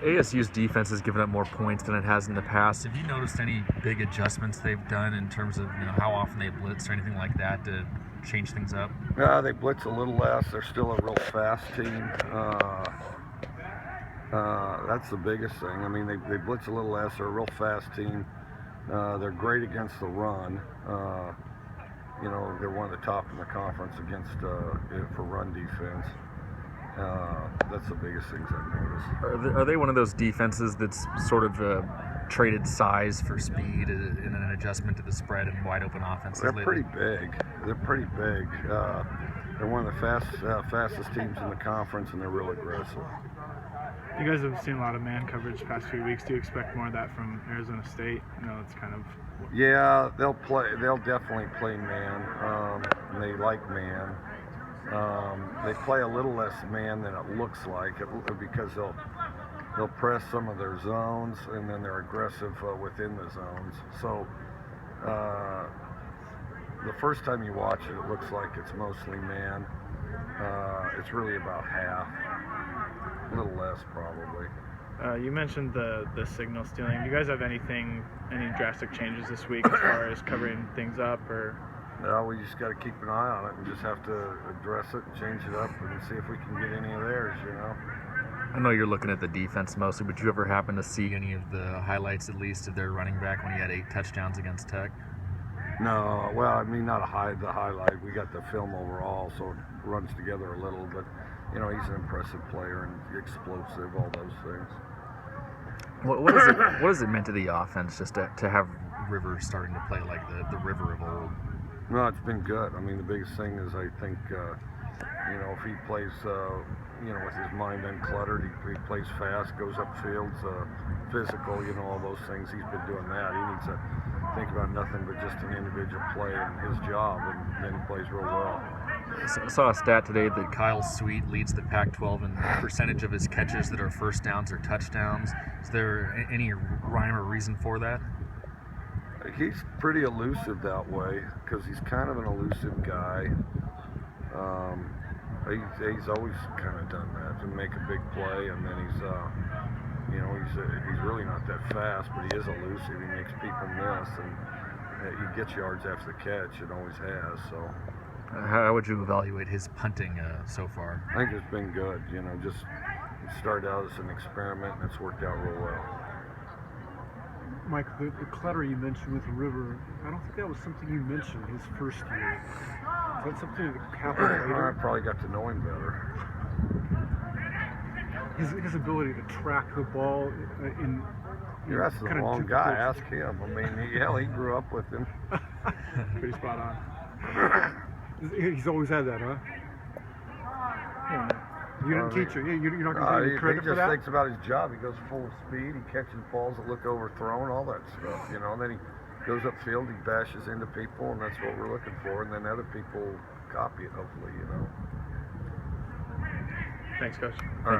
ASU's defense has given up more points than it has in the past. Have you noticed any big adjustments they've done in terms of how often they blitz or anything like that to change things up? They blitz a little less. They're still a real fast team. That's the biggest thing. I mean, they blitz a little less. They're a real fast team. They're great against the run. They're one of the top in the conference against for run defense. That's the biggest things I've noticed. Are they one of those defenses that's sort of traded size for speed in an adjustment to the spread and wide open offenses? They're lately? pretty big. They're one of the fastest teams in the conference, and they're real aggressive. You guys have seen a lot of man coverage the past few weeks. Do you expect more of that from Arizona State? It's kind of... Yeah, they'll definitely play man. And they like man. They play a little less man than it looks like because they'll press some of their zones, and then they're aggressive within the zones. So the first time you watch it, it looks like it's mostly man. It's really about half, a little less probably. You mentioned the signal stealing. Do you guys have any drastic changes this week as far as covering things up, or? No, we just got to keep an eye on it and just have to address it and change it up and see if we can get any of theirs, I know you're looking at the defense mostly, but did you ever happen to see any of the highlights, at least, of their running back when he had 8 touchdowns against Tech? No, well, I mean, not the highlight. We got the film overall, so it runs together a little, but, he's an impressive player and explosive, all those things. What has it meant to the offense just to have River starting to play like the River of old? No, it's been good. I mean, the biggest thing is I think, if he plays, with his mind uncluttered, he plays fast, goes upfield, physical, all those things. He's been doing that. He needs to think about nothing but just an individual play and his job, and then he plays real well. I saw a stat today that Kyle Sweet leads the Pac-12 in percentage of his catches that are first downs or touchdowns. Is there any rhyme or reason for that? He's pretty elusive that way because he's kind of an elusive guy. He's always kind of done that, to make a big play, and then he's really not that fast, but he is elusive. He makes people miss, and he gets yards after the catch. It always has. So. How would you evaluate his punting so far? I think it's been good. Just it started out as an experiment, and it's worked out real well. Mike, the clutter you mentioned with River, I don't think that was something you mentioned his first year. Is that something that happened later? I probably got to know him better. His ability to track the ball in... You're asking the wrong guy. Ask him. I mean, he grew up with him. Pretty spot on. He's always had that, huh? Yeah. You didn't teach him. You're not going to give him credit for that? He just thinks about his job. He goes full speed. He catches balls that look overthrown, all that stuff, And then he goes upfield. He bashes into people, and that's what we're looking for. And then other people copy it, hopefully, Thanks, Coach. Thank you.